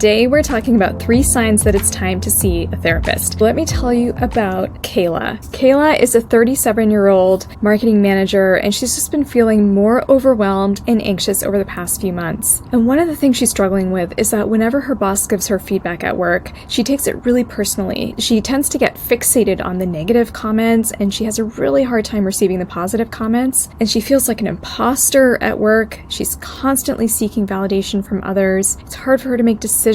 Today we're talking about 3 signs that it's time to see a therapist. Let me tell you about Kayla. Kayla is a 37-year-old marketing manager, and she's just been feeling more overwhelmed and anxious over the past few months. And one of the things she's struggling with is that whenever her boss gives her feedback at work, she takes it really personally. She tends to get fixated on the negative comments, and she has a really hard time receiving the positive comments. And she feels like an imposter at work. She's constantly seeking validation from others. It's hard for her to make decisions.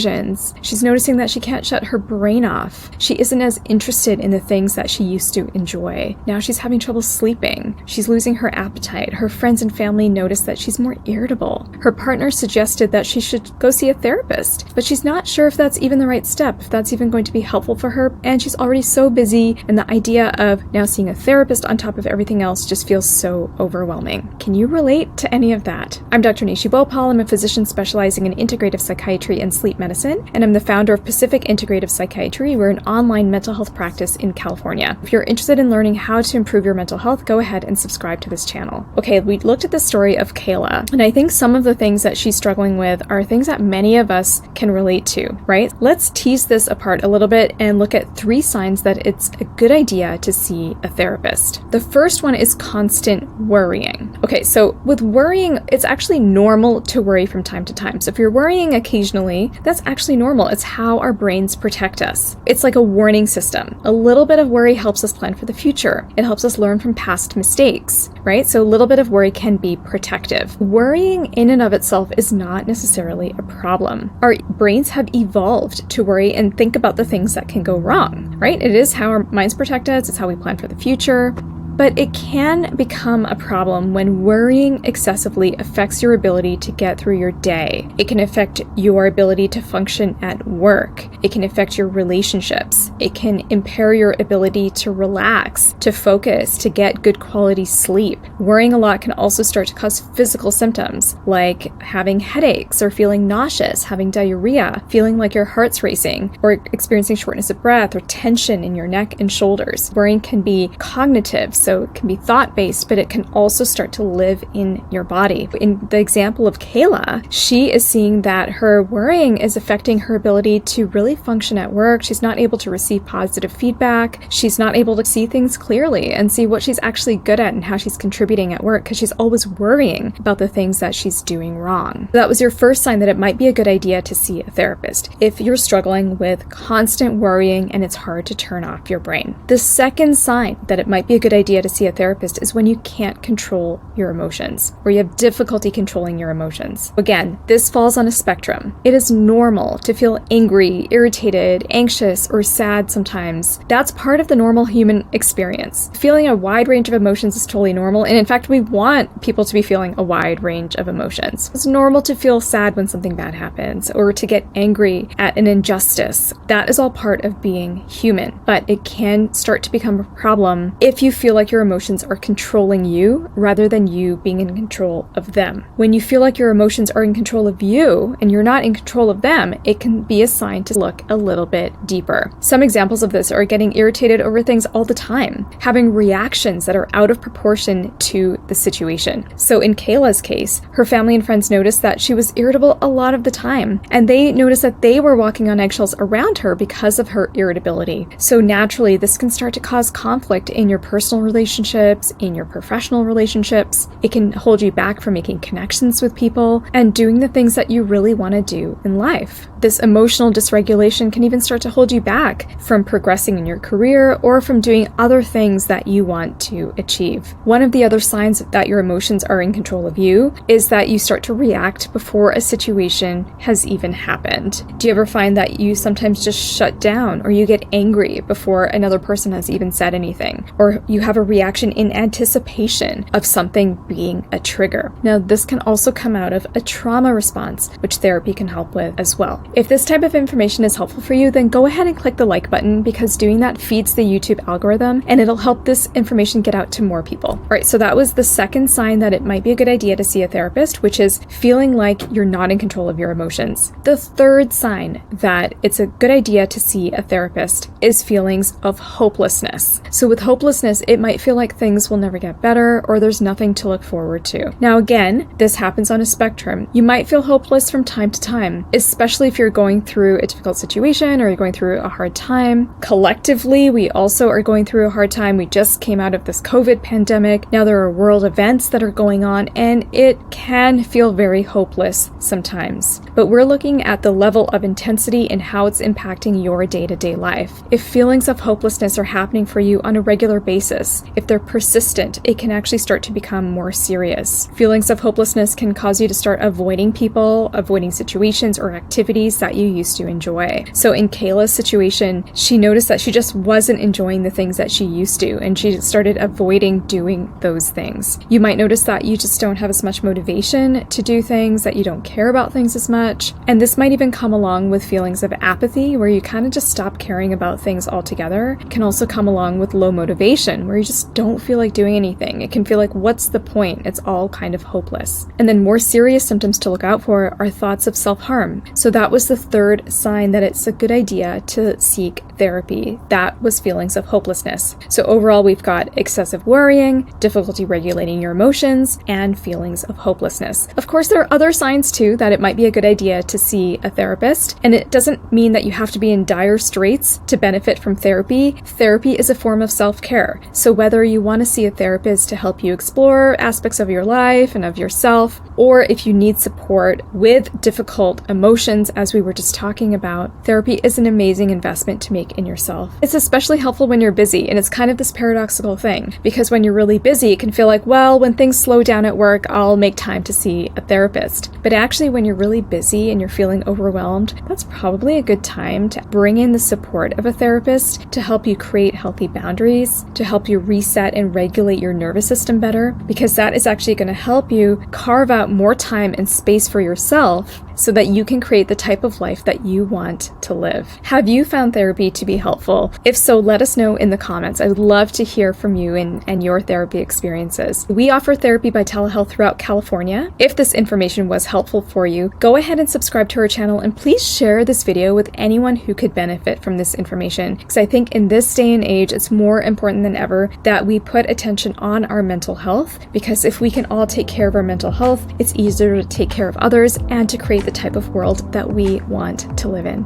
She's noticing that she can't shut her brain off. She isn't as interested in the things that she used to enjoy. Now she's having trouble sleeping. She's losing her appetite. Her friends and family notice that she's more irritable. Her partner suggested that she should go see a therapist, but she's not sure if that's even the right step, if that's even going to be helpful for her, and she's already so busy, and the idea of now seeing a therapist on top of everything else just feels so overwhelming. Can you relate to any of that? I'm Dr. Nishi Bhopal. I'm a physician specializing in integrative psychiatry and sleep medicine, and I'm the founder of Pacific Integrative Psychiatry. We're an online mental health practice in California. If you're interested in learning how to improve your mental health, go ahead and subscribe to this channel. Okay, we looked at the story of Kayla, and I think some of the things that she's struggling with are things that many of us can relate to, right? Let's tease this apart a little bit and look at 3 signs that it's a good idea to see a therapist. The first one is constant worrying. Okay, so with worrying, it's actually normal to worry from time to time. So if you're worrying occasionally, that's actually normal. It's how our brains protect us. It's like a warning system. A little bit of worry helps us plan for the future. It helps us learn from past mistakes, right? So a little bit of worry can be protective. Worrying in and of itself is not necessarily a problem. Our brains have evolved to worry and think about the things that can go wrong, right? It is how our minds protect us. It's how we plan for the future. But it can become a problem when worrying excessively affects your ability to get through your day. It can affect your ability to function at work. It can affect your relationships. It can impair your ability to relax, to focus, to get good quality sleep. Worrying a lot can also start to cause physical symptoms like having headaches or feeling nauseous, having diarrhea, feeling like your heart's racing, or experiencing shortness of breath or tension in your neck and shoulders. Worrying can be cognitive. So it can be thought-based, but it can also start to live in your body. In the example of Kayla, she is seeing that her worrying is affecting her ability to really function at work. She's not able to receive positive feedback. She's not able to see things clearly and see what she's actually good at and how she's contributing at work because she's always worrying about the things that she's doing wrong. That was your first sign that it might be a good idea to see a therapist if you're struggling with constant worrying and it's hard to turn off your brain. The second sign that it might be a good idea to see a therapist is when you can't control your emotions or you have difficulty controlling your emotions. Again, this falls on a spectrum. It is normal to feel angry, irritated, anxious, or sad sometimes. That's part of the normal human experience. Feeling a wide range of emotions is totally normal, and in fact, we want people to be feeling a wide range of emotions. It's normal to feel sad when something bad happens or to get angry at an injustice. That is all part of being human, but it can start to become a problem if you feel like your emotions are controlling you rather than you being in control of them. When you feel like your emotions are in control of you and you're not in control of them, it can be a sign to look a little bit deeper. Some examples of this are getting irritated over things all the time, having reactions that are out of proportion to the situation. So in Kayla's case, her family and friends noticed that she was irritable a lot of the time, and they noticed that they were walking on eggshells around her because of her irritability. So naturally, this can start to cause conflict in your personal relationships, in your professional relationships. It can hold you back from making connections with people and doing the things that you really want to do in life. This emotional dysregulation can even start to hold you back from progressing in your career or from doing other things that you want to achieve. One of the other signs that your emotions are in control of you is that you start to react before a situation has even happened. Do you ever find that you sometimes just shut down or you get angry before another person has even said anything? Or you have a reaction in anticipation of something being a trigger. Now, this can also come out of a trauma response, which therapy can help with as well. If this type of information is helpful for you, then go ahead and click the like button because doing that feeds the YouTube algorithm and it'll help this information get out to more people. All right, so that was the second sign that it might be a good idea to see a therapist, which is feeling like you're not in control of your emotions. The third sign that it's a good idea to see a therapist is feelings of hopelessness. So with hopelessness, it might might feel like things will never get better or there's nothing to look forward to. Now again, this happens on a spectrum. You might feel hopeless from time to time, especially if you're going through a difficult situation or you're going through a hard time. Collectively, we also are going through a hard time. We just came out of this COVID pandemic. Now there are world events that are going on, and it can feel very hopeless sometimes. But we're looking at the level of intensity and how it's impacting your day-to-day life. If feelings of hopelessness are happening for you on a regular basis, if they're persistent, it can actually start to become more serious. Feelings of hopelessness can cause you to start avoiding people, avoiding situations or activities that you used to enjoy. So in Kayla's situation, she noticed that she just wasn't enjoying the things that she used to, and she started avoiding doing those things. You might notice that you just don't have as much motivation to do things, that you don't care about things as much. And this might even come along with feelings of apathy, where you kind of just stop caring about things altogether. It can also come along with low motivation, where you just don't feel like doing anything. It can feel like, what's the point? It's all kind of hopeless. And then more serious symptoms to look out for are thoughts of self-harm. So that was the third sign that it's a good idea to seek therapy. That was feelings of hopelessness. So overall, we've got excessive worrying, difficulty regulating your emotions, and feelings of hopelessness. Of course, there are other signs too that it might be a good idea to see a therapist, and it doesn't mean that you have to be in dire straits to benefit from therapy. Therapy is a form of self-care. So whether you want to see a therapist to help you explore aspects of your life and of yourself, or if you need support with difficult emotions, as we were just talking about, therapy is an amazing investment to make in yourself. It's especially helpful when you're busy, and it's kind of this paradoxical thing, because when you're really busy, it can feel like, well, when things slow down at work, I'll make time to see a therapist. But actually, when you're really busy and you're feeling overwhelmed, that's probably a good time to bring in the support of a therapist to help you create healthy boundaries, to help you reset and regulate your nervous system better, because that is actually going to help you carve out more time and space for yourself so that you can create the type of life that you want to live. Have you found therapy to be helpful? If so, let us know in the comments. I would love to hear from you and your therapy experiences. We offer therapy by telehealth throughout California. If this information was helpful for you, go ahead and subscribe to our channel, and please share this video with anyone who could benefit from this information, because I think in this day and age, it's more important than ever that we put attention on our mental health, because if we can all take care of our mental health, it's easier to take care of others and to create the type of world that we want to live in.